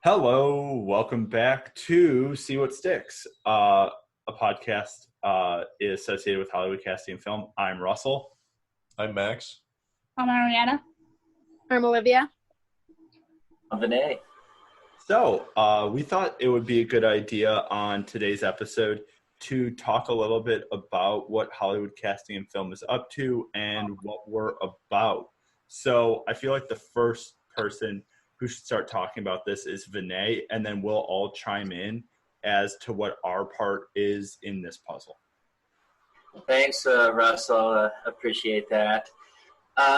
Hello, welcome back to See What Sticks, a podcast is associated with Hollywood Casting and Film. I'm Russell. I'm Max. I'm Arianna. I'm Olivia. I'm Vinay. So we thought it would be a good idea on today's episode to talk a little bit about what Hollywood Casting and Film is up to and what we're about. So I feel like the first person who should start talking about this is Vinay, and then we'll all chime in as to what our part is in this puzzle. Thanks, Russell. Appreciate that.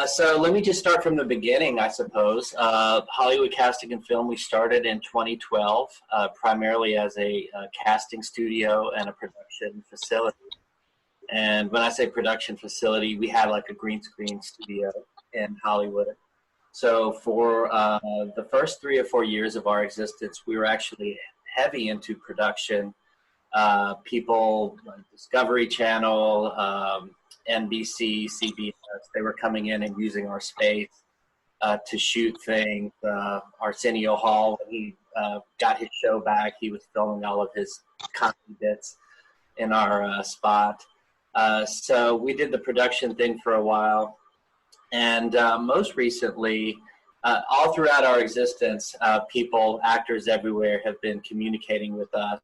So let me just start from the beginning, I suppose. Hollywood Casting and Film, we started in 2012, primarily as a casting studio and a production facility. And when I say production facility, we had like a green screen studio in Hollywood. So for the first 3 or 4 years of our existence, we were actually heavy into production. People like Discovery Channel, NBC, CBS, they were coming in and using our space to shoot things. Arsenio Hall, when he got his show back, he was filming all of his comedy bits in our spot. So we did the production thing for a while. And most recently, all throughout our existence, people, actors everywhere have been communicating with us,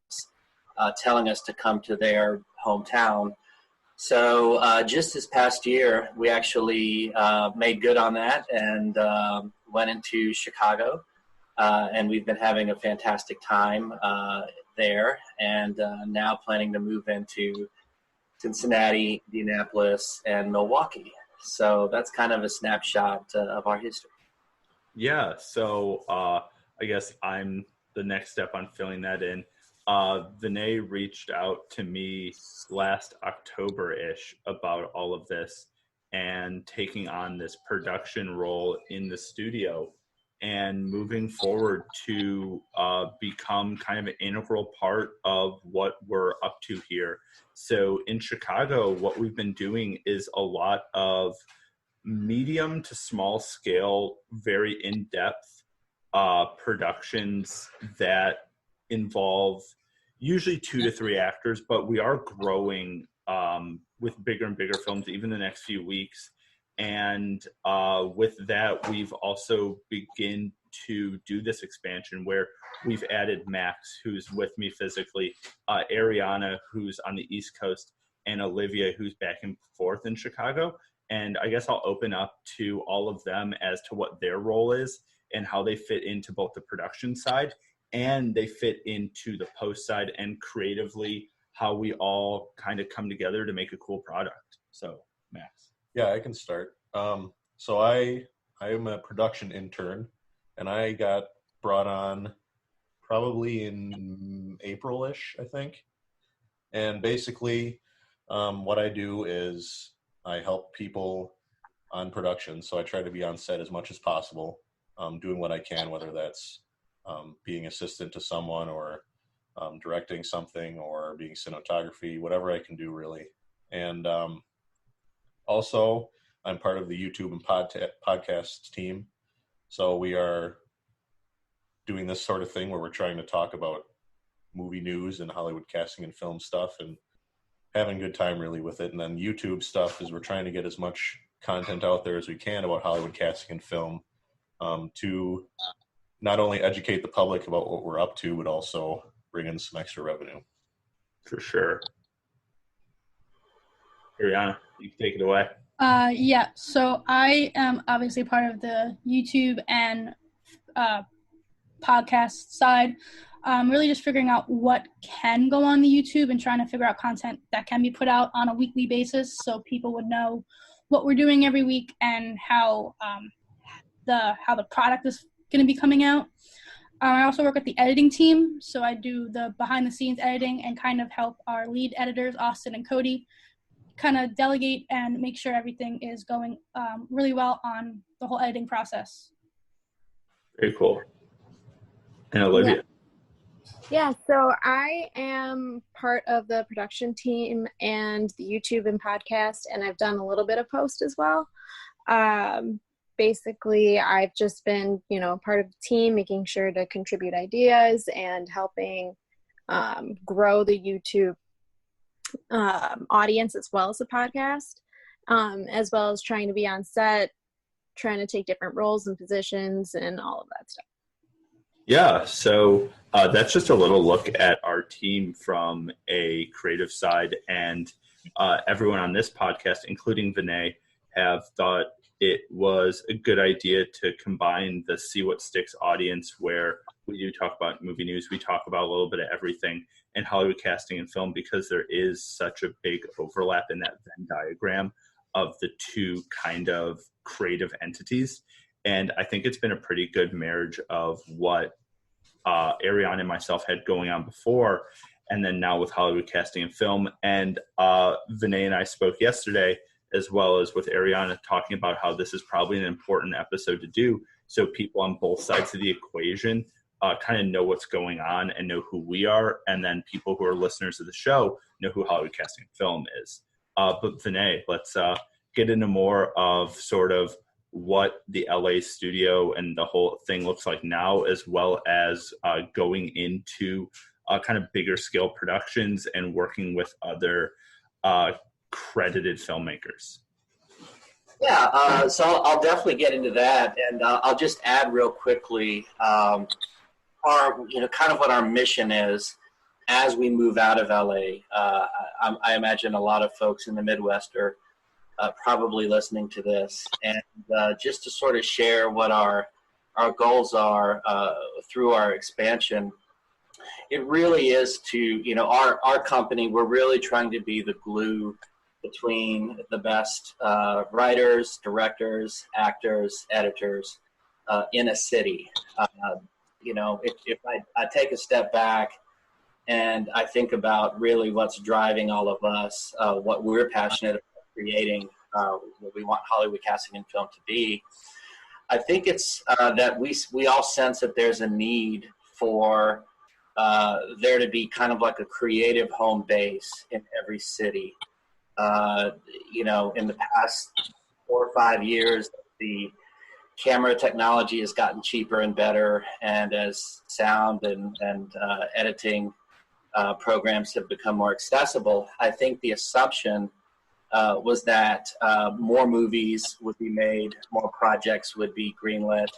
telling us to come to their hometown. So just this past year, we actually made good on that and went into Chicago. And we've been having a fantastic time there, and now planning to move into Cincinnati, Indianapolis, and Milwaukee. So that's kind of a snapshot of our history. Yeah, so I guess I'm the next step on filling that in. Vinay reached out to me last October-ish about all of this and taking on this production role in the studio and moving forward to become kind of an integral part of what we're up to here. So in Chicago, what we've been doing is a lot of medium to small scale, very in-depth productions that involve usually 2 to 3 actors, but we are growing with bigger and bigger films even the next few weeks. And with that, we've also begin to do this expansion where we've added Max, who's with me physically, Arianna, who's on the East Coast, and Olivia, who's back and forth in Chicago. And I guess I'll open up to all of them as to what their role is and how they fit into both the production side and they fit into the post side, and creatively how we all kind of come together to make a cool product. So, Max. Yeah, I can start. So I am a production intern, and I got brought on probably in April-ish, I think. And basically, what I do is I help people on production. So I try to be on set as much as possible, doing what I can, whether that's being assistant to someone or directing something or being cinematography, whatever I can do, really. And also, I'm part of the YouTube and podcast team. So we are doing this sort of thing where we're trying to talk about movie news and Hollywood casting and film stuff and having a good time really with it. And then YouTube stuff is we're trying to get as much content out there as we can about Hollywood casting and film to not only educate the public about what we're up to, but also bring in some extra revenue. For sure. Arianna, you can take it away. Yeah, so I am obviously part of the YouTube and podcast side. Really just figuring out what can go on the YouTube and trying to figure out content that can be put out on a weekly basis so people would know what we're doing every week and how the product is going to be coming out. I also work with the editing team, so I do the behind-the-scenes editing and kind of help our lead editors, Austin and Cody, kind of delegate and make sure everything is going really well on the whole editing process. Very cool. And Olivia. Yeah, so I am part of the production team and the YouTube and podcast, and I've done a little bit of post as well. basically I've just been, part of the team, making sure to contribute ideas and helping grow the YouTube audience as well as the podcast, as well as trying to be on set, trying to take different roles and positions and all of that stuff. Yeah, so that's just a little look at our team from a creative side, and everyone on this podcast, including Vinay, have thought it was a good idea to combine the See What Sticks audience, where we do talk about movie news, we talk about a little bit of everything, and Hollywood casting and film, because there is such a big overlap in that Venn diagram of the two kind of creative entities. And I think it's been a pretty good marriage of what Arianna and myself had going on before, and then now with Hollywood casting and film. And Vinay and I spoke yesterday, as well as with Arianna, talking about how this is probably an important episode to do, so people on both sides of the equation kind of know what's going on and know who we are, and then people who are listeners of the show know who Hollywood casting and film is. But Vinay, let's get into more of sort of what the LA studio and the whole thing looks like now, as well as going into kind of bigger scale productions and working with other credited filmmakers. Yeah, so I'll definitely get into that, and I'll just add real quickly our, kind of what our mission is as we move out of LA. I imagine a lot of folks in the Midwest are probably listening to this, and just to sort of share what our goals are through our expansion. It really is to, our company, we're really trying to be the glue between the best writers, directors, actors, editors in a city. If I take a step back and I think about really what's driving all of us, what we're passionate about creating, what we want Hollywood casting and film to be, I think it's that we all sense that there's a need for there to be kind of like a creative home base in every city. In the past 4 or 5 years, the camera technology has gotten cheaper and better, and as sound and editing programs have become more accessible, I think the assumption was that more movies would be made, more projects would be greenlit.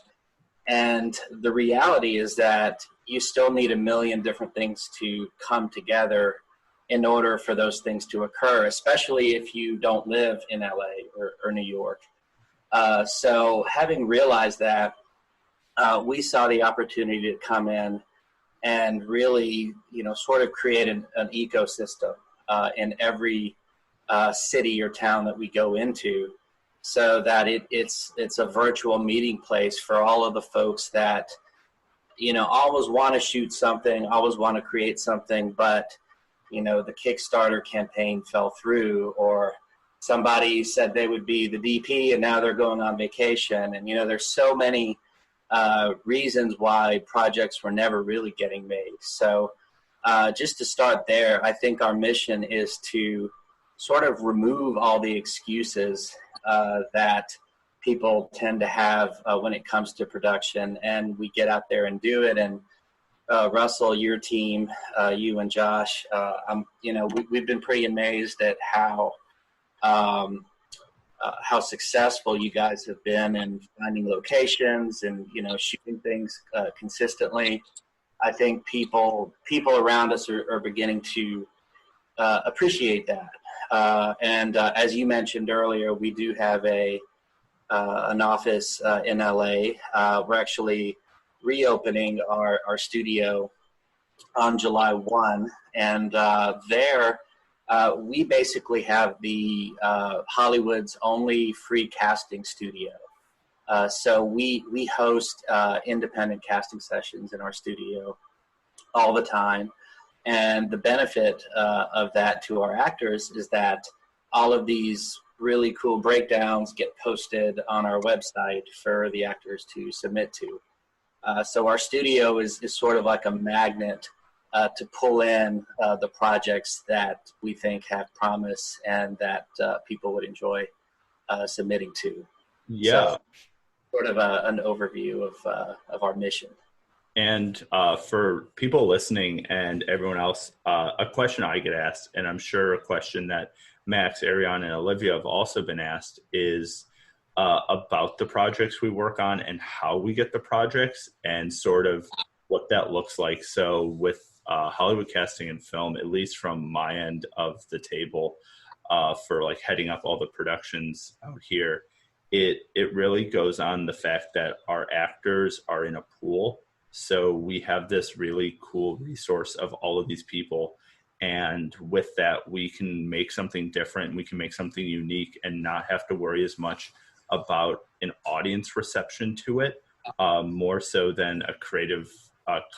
And the reality is that you still need a million different things to come together in order for those things to occur, especially if you don't live in LA or New York. So having realized that, we saw the opportunity to come in and really, sort of create an ecosystem in every city or town that we go into, so that it's a virtual meeting place for all of the folks that, always want to shoot something, always want to create something, but, the Kickstarter campaign fell through, or somebody said they would be the DP and now they're going on vacation. And, there's so many reasons why projects were never really getting made. So just to start there, I think our mission is to sort of remove all the excuses that people tend to have when it comes to production, and we get out there and do it. And Russell, your team, you and Josh, we've been pretty amazed at how successful you guys have been in finding locations and, shooting things consistently. I think people around us are beginning to appreciate that. And as you mentioned earlier, we do have an office in LA. We're actually reopening our studio on July 1, and there we basically have the Hollywood's only free casting studio. So we host independent casting sessions in our studio all the time. And the benefit of that to our actors is that all of these really cool breakdowns get posted on our website for the actors to submit to. So our studio is sort of like a magnet to pull in the projects that we think have promise and that people would enjoy submitting to. Yeah. sort of an overview of our mission. And for people listening and everyone else, a question I get asked, and I'm sure a question that Max, Arianna, and Olivia have also been asked, is about the projects we work on and how we get the projects and sort of what that looks like. So with Hollywood Casting and Film, at least from my end of the table, for like heading up all the productions out here, it really goes on the fact that our actors are in a pool. So we have this really cool resource of all of these people. And with that, we can make something different. We can make something unique and not have to worry as much about an audience reception to it, more so than a creative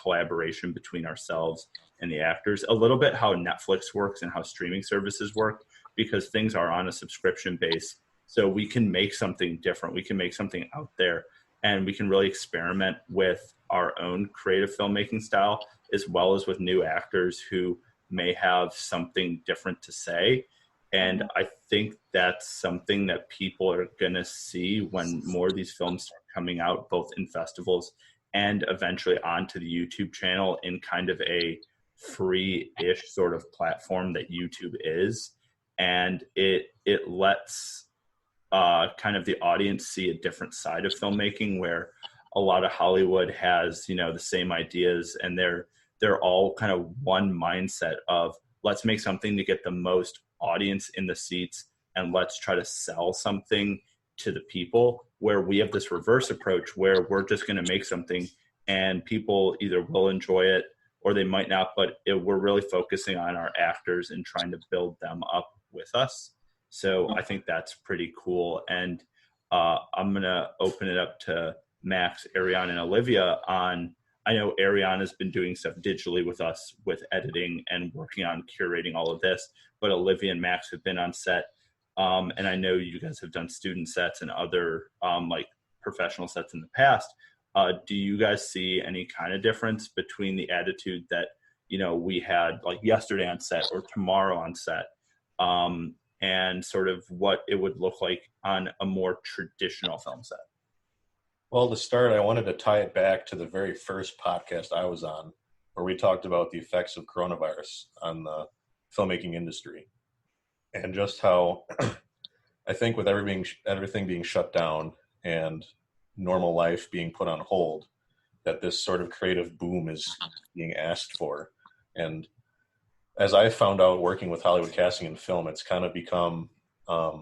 collaboration between ourselves and the actors. A little bit how Netflix works and how streaming services work, because things are on a subscription base. So we can make something different. We can make something out there, and we can really experiment with our own creative filmmaking style, as well as with new actors who may have something different to say. And I think that's something that people are going to see when more of these films start coming out, both in festivals and eventually onto the YouTube channel in kind of a free-ish sort of platform that YouTube is. And it lets kind of the audience see a different side of filmmaking, where a lot of Hollywood has, you know, the same ideas, and they're all kind of one mindset of let's make something to get the most audience in the seats and let's try to sell something to the people, where we have this reverse approach where we're just going to make something and people either will enjoy it or they might not, but we're really focusing on our actors and trying to build them up with us. So I think that's pretty cool. And I'm going to open it up to Max, Arianna, and Olivia on, I know Arianna's been doing stuff digitally with us with editing and working on curating all of this, but Olivia and Max have been on set. And I know you guys have done student sets and other like professional sets in the past. Do you guys see any kind of difference between the attitude that, you know, we had like yesterday on set or tomorrow on set, and sort of what it would look like on a more traditional film set? Well, to start, I wanted to tie it back to the very first podcast I was on, where we talked about the effects of coronavirus on the filmmaking industry, and just how I think with everything being shut down and normal life being put on hold, that this sort of creative boom is being asked for. And as I found out working with Hollywood Casting and Film, it's kind of become a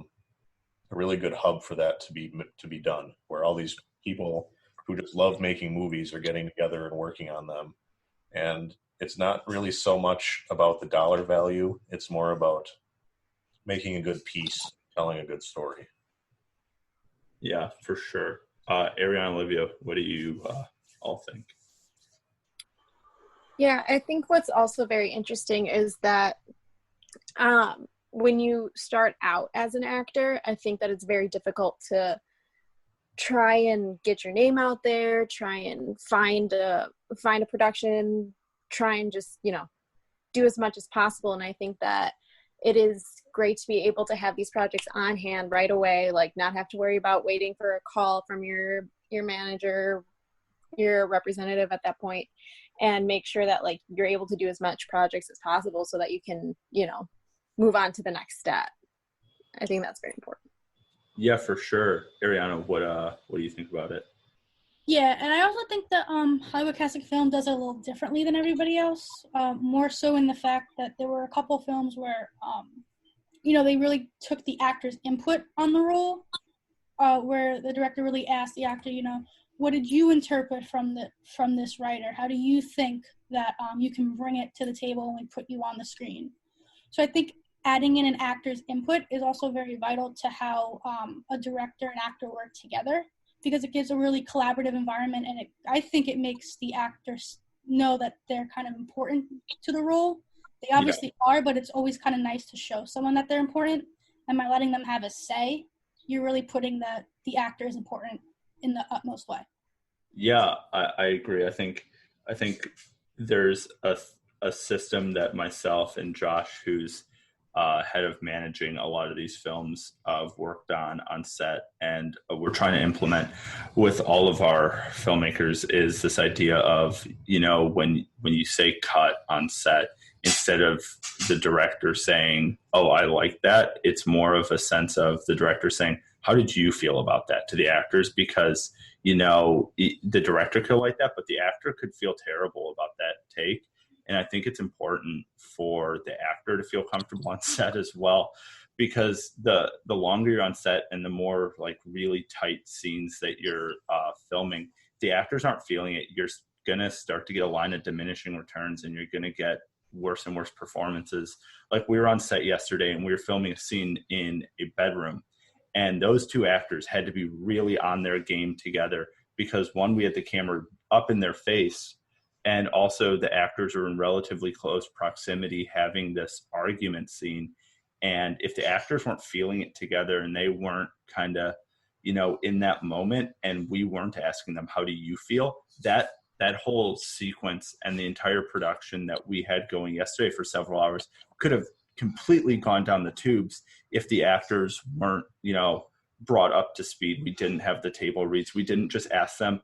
really good hub for that to be done, where all these people who just love making movies are getting together and working on them. And it's not really so much about the dollar value. It's more about making a good piece, telling a good story. Yeah, for sure. Arianna, Olivia, what do you all think? Yeah, I think what's also very interesting is that when you start out as an actor, I think that it's very difficult to try and get your name out there, try and find a production, try and just, you know, do as much as possible. And I think that it is great to be able to have these projects on hand right away, like not have to worry about waiting for a call from your manager, your representative at that point, and make sure that like you're able to do as much projects as possible so that you can, you know, move on to the next step. I think that's very important. Yeah, for sure. Arianna, what do you think about it? Yeah, and I also think that Hollywood Casting Film does it a little differently than everybody else, more so in the fact that there were a couple of films where, you know, they really took the actor's input on the role, where the director really asked the actor, you know, what did you interpret from this writer? How do you think that you can bring it to the table when we put you on the screen? So I think adding in an actor's input is also very vital to how a director and actor work together, because it gives a really collaborative environment, and I think it makes the actors know that they're kind of important to the role. They obviously are, but it's always kind of nice to show someone that they're important, and by letting them have a say, you're really putting the actor is important in the utmost way. Yeah, I agree. I think there's a system that myself and Josh, who's head of managing a lot of these films I've worked on set, and we're trying to implement with all of our filmmakers is this idea of, when you say cut on set, instead of the director saying, oh, I like that, it's more of a sense of the director saying, how did you feel about that, to the actors? Because, the director could like that, but the actor could feel terrible about that take. And I think it's important for the actor to feel comfortable on set as well, because the longer you're on set and the more like really tight scenes that you're filming, the actors aren't feeling it. You're going to start to get a line of diminishing returns, and you're going to get worse and worse performances. Like, we were on set yesterday and we were filming a scene in a bedroom, and those two actors had to be really on their game together, because one, we had the camera up in their face, and also the actors are in relatively close proximity having this argument scene. And if the actors weren't feeling it together and they weren't kind of, in that moment, and we weren't asking them, how do you feel? That whole sequence and the entire production that we had going yesterday for several hours could have completely gone down the tubes if the actors weren't, brought up to speed. We didn't have the table reads. We didn't just ask them,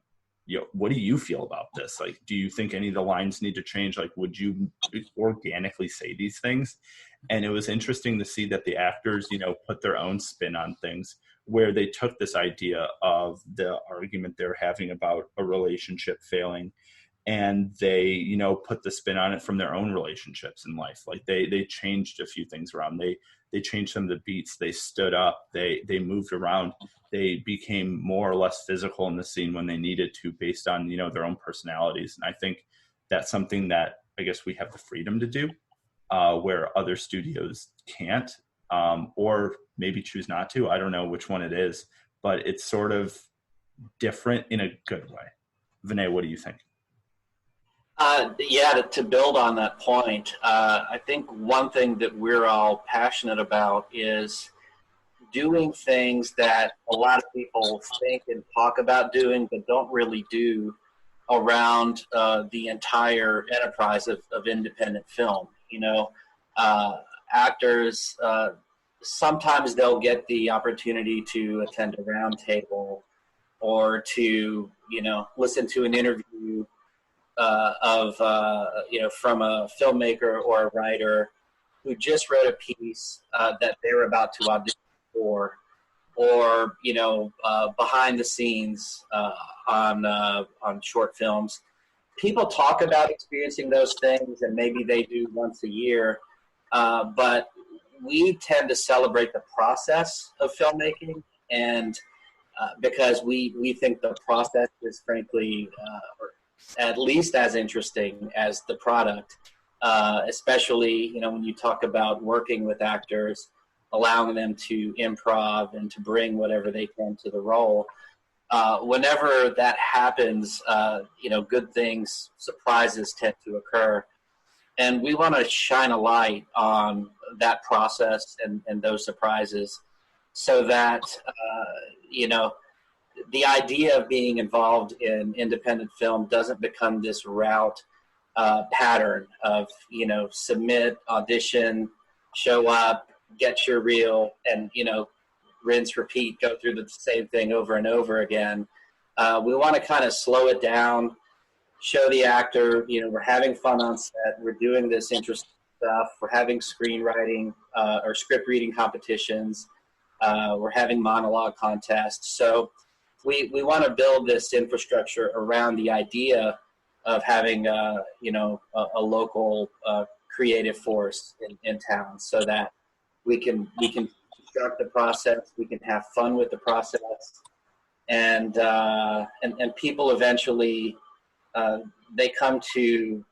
what do you feel about this? Like, do you think any of the lines need to change? Like, would you organically say these things? And it was interesting to see that the actors, put their own spin on things, where they took this idea of the argument they're having about a relationship failing, and they, put the spin on it from their own relationships in life. Like, they changed a few things around. They changed some of the beats. They stood up. They moved around. They became more or less physical in the scene when they needed to, based on, their own personalities. And I think that's something that I guess we have the freedom to do, where other studios can't, or maybe choose not to. I don't know which one it is, but it's sort of different in a good way. Vinay, what do you think? To build on that point, I think one thing that we're all passionate about is doing things that a lot of people think and talk about doing, but don't really do around the entire enterprise of independent film. Actors, sometimes they'll get the opportunity to attend a round table, or to, listen to an interview from a filmmaker or a writer who just wrote a piece that they're about to audition for, or behind the scenes on short films. People talk about experiencing those things, and maybe they do once a year, but we tend to celebrate the process of filmmaking, and because we think the process is frankly at least as interesting as the product, especially, when you talk about working with actors, allowing them to improv and to bring whatever they can to the role. Whenever that happens, good things, surprises tend to occur. And we want to shine a light on that process and those surprises, so that, the idea of being involved in independent film doesn't become this route pattern of, submit, audition, show up, get your reel, and, rinse, repeat, go through the same thing over and over again. We want to kind of slow it down, show the actor, we're having fun on set, we're doing this interesting stuff, we're having screenwriting or script reading competitions, we're having monologue contests. So we want to build this infrastructure around the idea of having, a local creative force in town, so that we can construct the process, we can have fun with the process, and people eventually they come to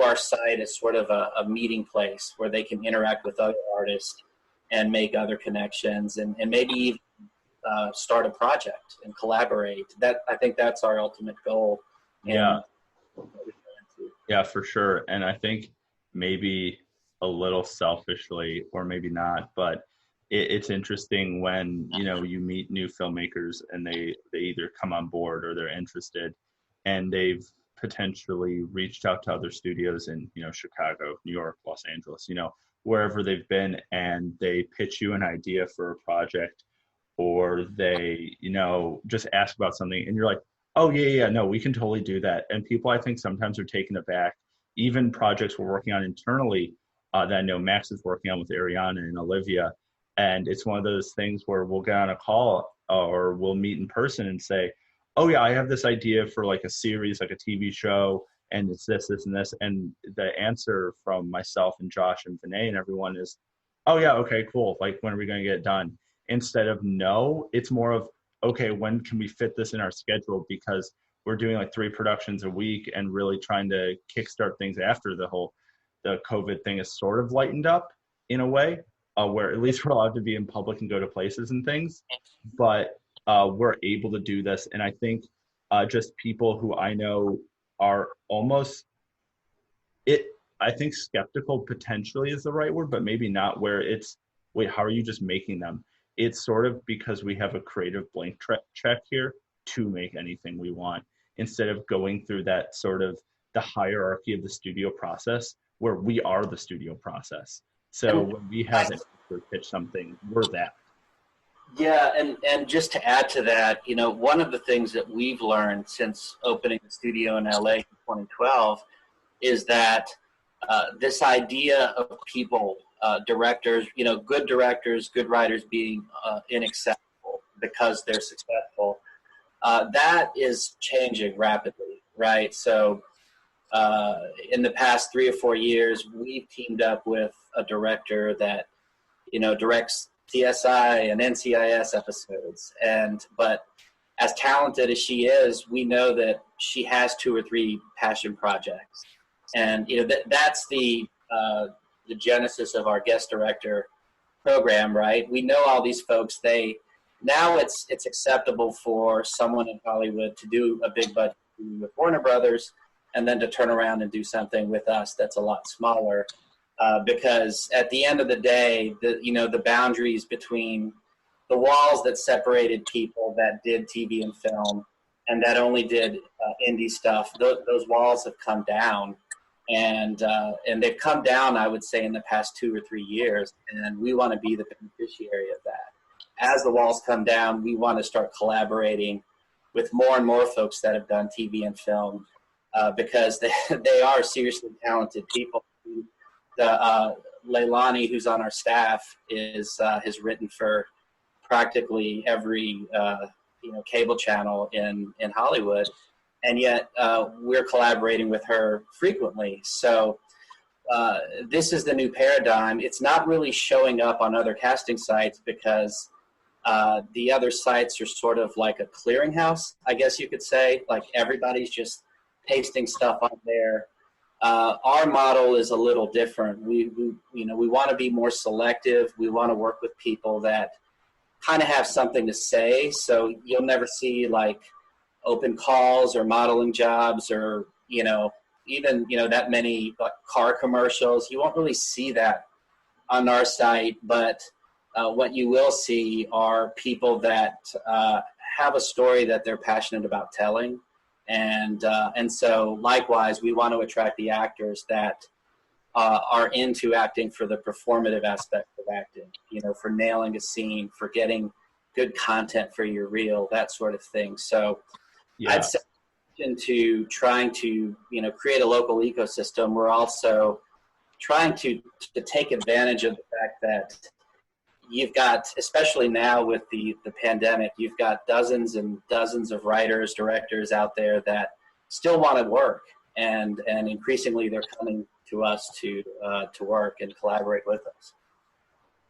our site as sort of a meeting place where they can interact with other artists and make other connections, and maybe even start a project and collaborate. I think that's our ultimate goal. Yeah, for sure. And I think maybe a little selfishly, or maybe not, but it's interesting when, you meet new filmmakers and they either come on board or they're interested, and they've potentially reached out to other studios in, Chicago, New York, Los Angeles, wherever they've been, and they pitch you an idea for a project, or they, just ask about something, and you're like, oh yeah, no, we can totally do that. And people, I think, sometimes are taken aback. Even projects we're working on internally, that I know Max is working on with Arianna and Olivia, and it's one of those things where we'll get on a call or we'll meet in person and say, oh yeah, I have this idea for like a series, like a TV show, and it's this, this, and this. And the answer from myself and Josh and Vinay and everyone is, oh yeah, okay, cool. Like, when are we going to get it done? Instead of no, it's more of, okay, when can we fit this in our schedule? Because we're doing like 3 productions a week and really trying to kickstart things after the COVID thing is sort of lightened up in a way, where at least we're allowed to be in public and go to places and things. But we're able to do this. And I think just people who I know are almost, I think skeptical potentially is the right word, but maybe not, where it's, wait, how are you just making them? It's sort of because we have a creative blank check here to make anything we want, instead of going through that sort of the hierarchy of the studio process, where we are the studio process. So when we have an pitch something, we're that. Yeah, and just to add to that, one of the things that we've learned since opening the studio in LA in 2012 is that this idea of people, directors, good writers being inaccessible because they're successful, that is changing rapidly, right? So in the past 3 or 4 years, we've teamed up with a director that, directs CSI and NCIS episodes. But as talented as she is, we know that she has 2 or 3 passion projects. And, that's the genesis of our guest director program, right? We know all these folks. Now it's acceptable for someone in Hollywood to do a big budget with Warner Brothers and then to turn around and do something with us that's a lot smaller. Because at the end of the day, the boundaries between the walls that separated people that did TV and film and that only did indie stuff, those walls have come down, and they've come down, I would say, in the past 2 or 3 years, and we want to be the beneficiary of that. As the walls come down, we want to start collaborating with more and more folks that have done TV and film, because they are seriously talented people. Leilani, who's on our staff, has written for practically every cable channel in Hollywood, and yet we're collaborating with her frequently. So this is the new paradigm. It's not really showing up on other casting sites because the other sites are sort of like a clearinghouse, I guess you could say. Like, everybody's just pasting stuff on there. Our model is a little different. We want to be more selective. We want to work with people that kind of have something to say. So you'll never see like open calls or modeling jobs or, even, that many like car commercials. You won't really see that on our site, but what you will see are people that have a story that they're passionate about telling. And so likewise, we want to attract the actors that are into acting for the performative aspect of acting, for nailing a scene, for getting good content for your reel, that sort of thing. So yeah. I'd say into trying to, create a local ecosystem, we're also trying to take advantage of the fact that you've got, especially now with the pandemic, you've got dozens and dozens of writers, directors out there that still want to work, and increasingly they're coming to us to work and collaborate with us.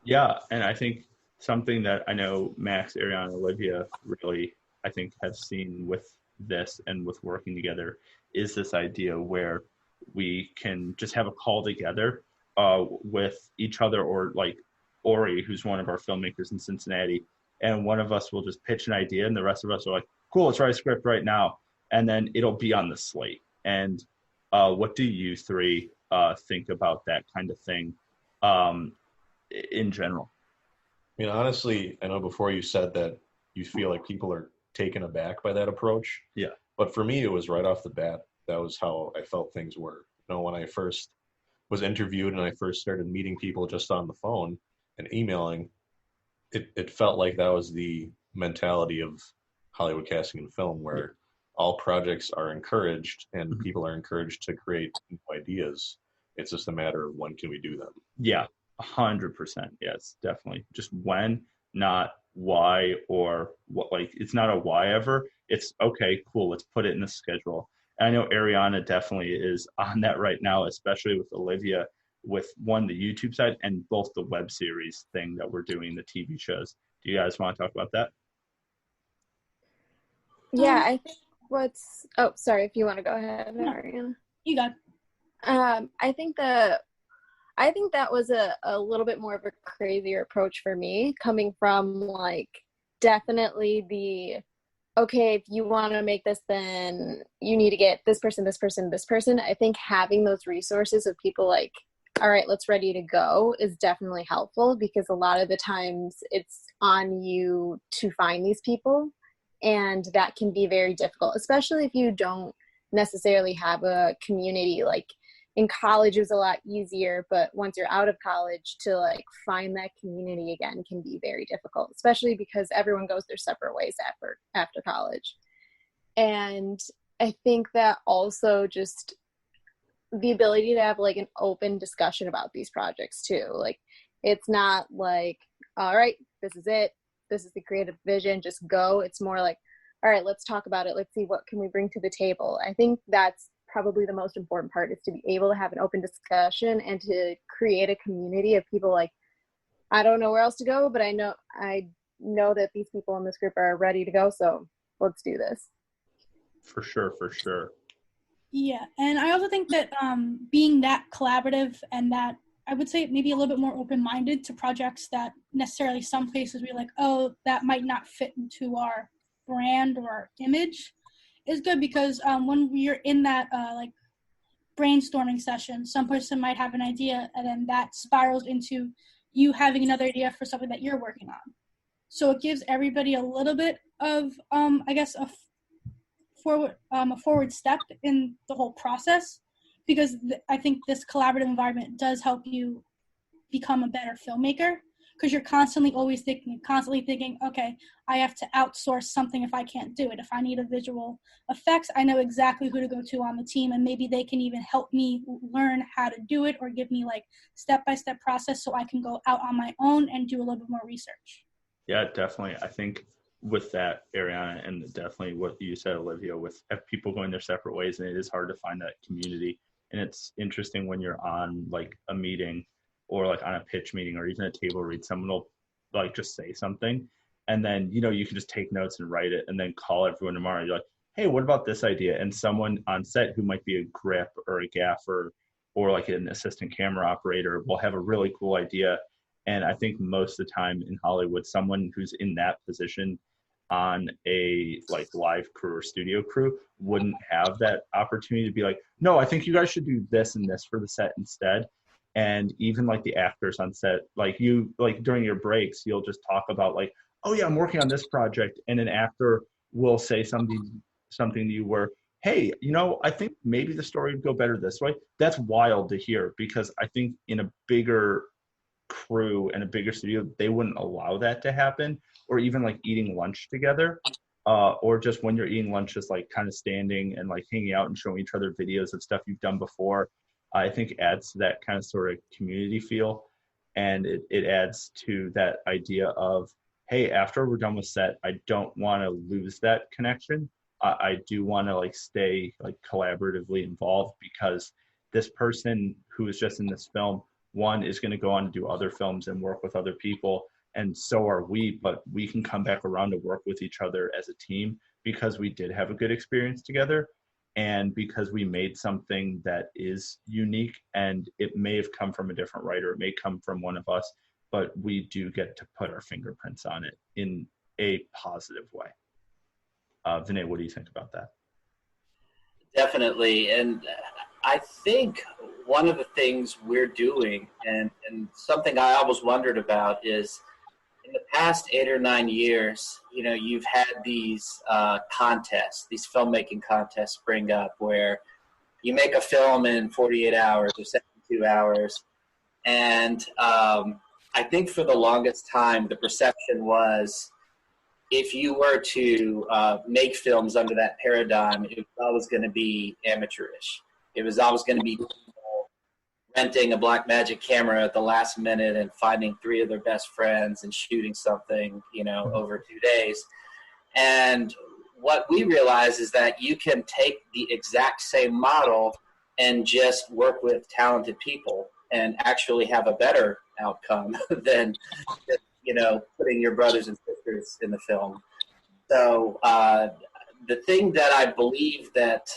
Yeah, and I think something that I know Max, Arianna, Olivia really, I think, have seen with this and with working together is this idea where we can just have a call together with each other, or like Ori, who's one of our filmmakers in Cincinnati, and one of us will just pitch an idea and the rest of us are like, cool, let's write a script right now, and then it'll be on the slate. And what do you three think about that kind of thing in general? I mean, honestly, I know before you said that you feel like people are taken aback by that approach. Yeah. But for me, it was right off the bat. that was how I felt things were. When I first was interviewed and I first started meeting people just on the phone and emailing, it felt like that was the mentality of Hollywood Casting and Film, where all projects are encouraged and people are encouraged to create new ideas. It's just a matter of when can we do them. Yeah, 100%. Yes, definitely. Just when, not why or what. Like, it's not a why ever. It's okay, cool, let's put it in the schedule. And I know Arianna definitely is on that right now, especially with Olivia, with one, the YouTube side, and both the web series thing that we're doing, the TV shows. Do you guys want to talk about that? Yeah, I think sorry, if you want to go ahead, Arianna. You got. I think that was a little bit more of a crazier approach for me, coming from like definitely the, okay, if you want to make this, then you need to get this person, this person, this person. I think having those resources of people like, all right, let's ready to go is definitely helpful, because a lot of the times it's on you to find these people. And that can be very difficult, especially if you don't necessarily have a community. Like in college, it was a lot easier, but once you're out of college, to like find that community again can be very difficult, especially because everyone goes their separate ways after college. And I think that also just the ability to have like an open discussion about these projects too. Like, it's not like, all right, this is it, this is the creative vision, just go. It's more like, all right, let's talk about it. Let's see what can we bring to the table. I think that's probably the most important part, is to be able to have an open discussion and to create a community of people like, I don't know where else to go, but I know that these people in this group are ready to go, so let's do this. For sure. Yeah, and I also think that being that collaborative and that, I would say, maybe a little bit more open-minded to projects that necessarily some places we're like, oh, that might not fit into our brand or our image, is good, because when we're in that like brainstorming session, some person might have an idea, and then that spirals into you having another idea for something that you're working on. So it gives everybody a little bit of, I guess, a forward step in the whole process, because I think this collaborative environment does help you become a better filmmaker, because you're constantly thinking, okay, I have to outsource something if I can't do it. If I need a visual effects, I know exactly who to go to on the team, and maybe they can even help me learn how to do it, or give me like step-by-step process so I can go out on my own and do a little bit more research. Yeah, definitely. I think with that, Arianna, and definitely what you said, Olivia, with people going their separate ways, and it is hard to find that community. And it's interesting when you're on like a meeting or like on a pitch meeting or even a table read, someone will like just say something, and then, you can just take notes and write it and then call everyone tomorrow. You're like, hey, what about this idea? And someone on set who might be a grip or a gaffer or like an assistant camera operator will have a really cool idea. And I think most of the time in Hollywood, someone who's in that position on a like live crew or studio crew wouldn't have that opportunity to be like, no, I think you guys should do this and this for the set instead. And even like the actors on set, like during your breaks, you'll just talk about like, oh yeah, I'm working on this project. And an actor will say something to you where, hey, I think maybe the story would go better this way. That's wild to hear, because I think in a bigger crew and a bigger studio, they wouldn't allow that to happen. Or even like eating lunch together, or just when you're eating lunch, just like kind of standing and like hanging out and showing each other videos of stuff you've done before, I think adds to that kind of sort of community feel. And it adds to that idea of, hey, after we're done with set, I don't want to lose that connection. I do want to like stay like collaboratively involved, because this person who is just in this film, one, is going to go on to do other films and work with other people. And so are we, but we can come back around to work with each other as a team because we did have a good experience together, and because we made something that is unique, and it may have come from a different writer, it may come from one of us, but we do get to put our fingerprints on it in a positive way. Vinay, what do you think about that? Definitely. And I think one of the things we're doing, and something I always wondered about, is in the past 8 or 9 years, you've had these contests, these filmmaking contests spring up where you make a film in 48 hours or 72 hours. And I think for the longest time, the perception was if you were to make films under that paradigm, it was always going to be amateurish. It was always going to be renting a Blackmagic camera at the last minute and finding 3 of their best friends and shooting something, over 2 days. And what we realize is that you can take the exact same model and just work with talented people and actually have a better outcome than just, putting your brothers and sisters in the film. So the thing that I believe that,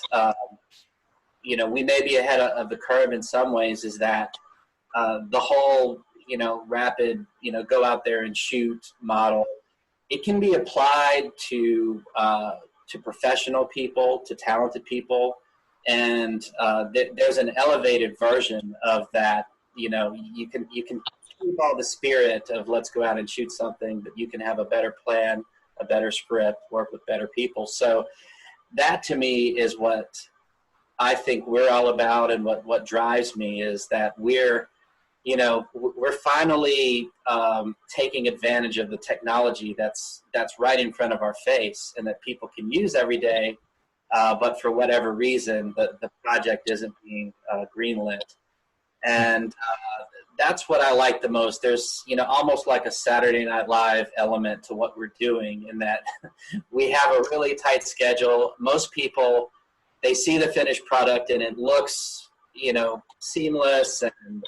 we may be ahead of the curve in some ways is that the whole, rapid, go out there and shoot model, it can be applied to professional people, to talented people. And there's an elevated version of that. You can keep all the spirit of let's go out and shoot something, but you can have a better plan, a better script, work with better people. So that to me is what I think we're all about, and what drives me is that we're finally taking advantage of the technology that's right in front of our face and that people can use every day. But for whatever reason, the project isn't being greenlit. And that's what I like the most. There's, almost like a Saturday Night Live element to what we're doing in that we have a really tight schedule. Most people, they see the finished product and it looks, seamless and,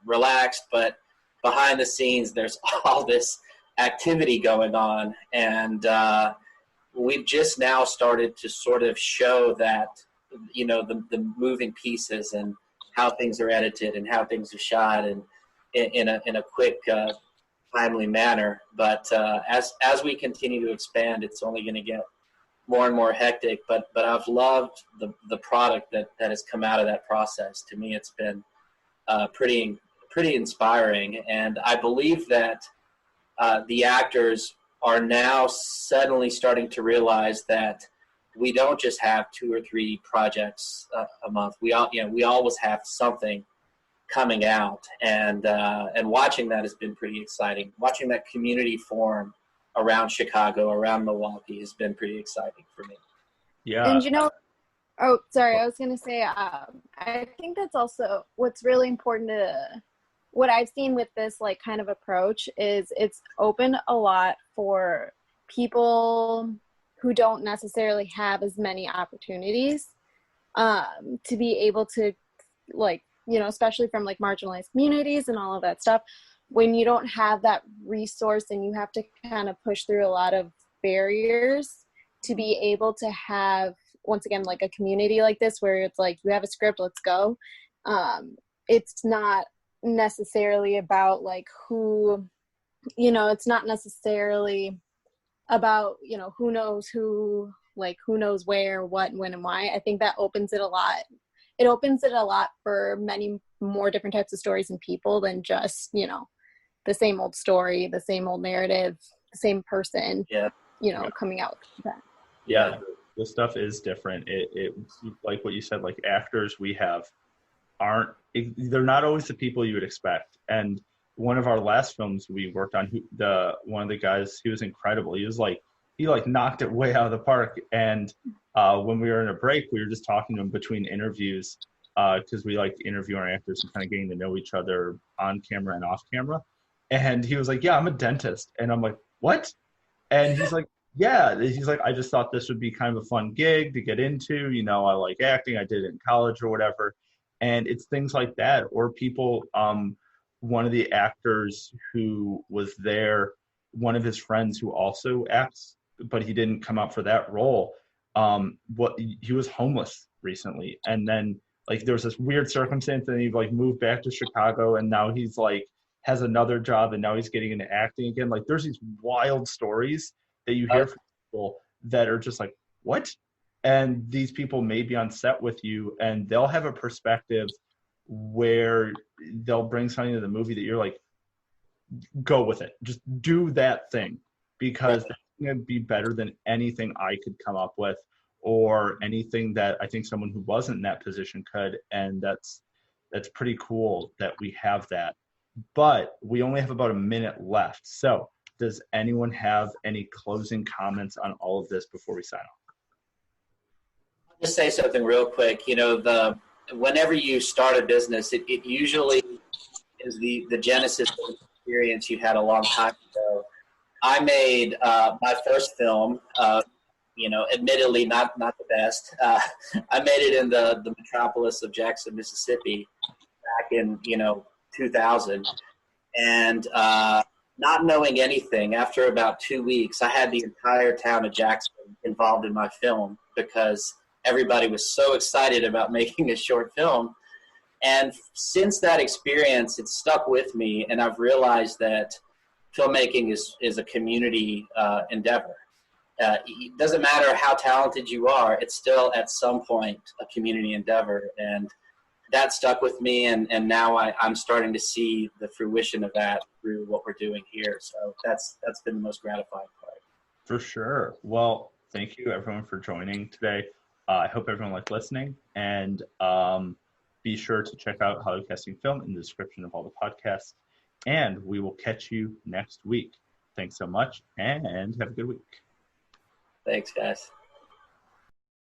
relaxed. But behind the scenes, there's all this activity going on. And we've just now started to sort of show that, the moving pieces and how things are edited and how things are shot and in a quick, timely manner. But as we continue to expand, it's only going to get more and more hectic. But I've loved the product that has come out of that process. To me, it's been pretty inspiring. And I believe that the actors are now suddenly starting to realize that we don't just have 2 or 3 projects a month. We always have something coming out, and watching that has been pretty exciting. Watching that community form around Chicago, around Milwaukee, has been pretty exciting for me. Yeah. And oh, sorry, I was going to say, I think that's also what's really important to what I've seen with this like kind of approach is it's opened a lot for people who don't necessarily have as many opportunities to be able to, like, especially from like marginalized communities and all of that stuff. When you don't have that resource and you have to kind of push through a lot of barriers to be able to have, once again, like a community like this where it's like you have a script, let's go. It's not necessarily about like who, it's not necessarily about, who knows who, like who knows where, what, when, and why. I think that opens it a lot. It opens it a lot for many more different types of stories and people than just, the same old story, the same old narrative, the same person, coming out with that. Yeah, this stuff is different. It like what you said, like actors we have they're not always the people you would expect. And one of our last films we worked on, one of the guys, he was incredible. He knocked it way out of the park. And when we were in a break, we were just talking to him between interviews because we like to interview our actors and kind of getting to know each other on camera and off camera. And he was like, yeah, I'm a dentist. And I'm like, what? And he's like, yeah. He's like, I just thought this would be kind of a fun gig to get into. I like acting. I did it in college or whatever. And it's things like that. Or people, one of the actors who was there, one of his friends who also acts, but he didn't come out for that role. He was homeless recently. And then like there was this weird circumstance and he like moved back to Chicago and now he's like has another job and now he's getting into acting again. Like there's these wild stories that you hear from people that are just like, what? And these people may be on set with you and they'll have a perspective where they'll bring something to the movie that you're like, go with it. Just do that thing because that's going to be better than anything I could come up with or anything that I think someone who wasn't in that position could. And that's pretty cool that we have that. But we only have about a minute left. So does anyone have any closing comments on all of this before we sign off? I'll just say something real quick. Whenever you start a business, it usually is the genesis of the experience you had a long time ago. I made my first film, admittedly not the best. I made it in the metropolis of Jackson, Mississippi back in, 2000. And not knowing anything, after about 2 weeks, I had the entire town of Jackson involved in my film because everybody was so excited about making a short film. And since that experience, it stuck with me, and I've realized that filmmaking is a community endeavor. It doesn't matter how talented you are, it's still at some point a community endeavor. And that stuck with me, and now I'm starting to see the fruition of that through what we're doing here. So that's been the most gratifying part. For sure. Well, thank you everyone for joining today. I hope everyone liked listening, and be sure to check out Hollywood Casting Film in the description of all the podcasts, and we will catch you next week. Thanks so much, and have a good week. Thanks, guys.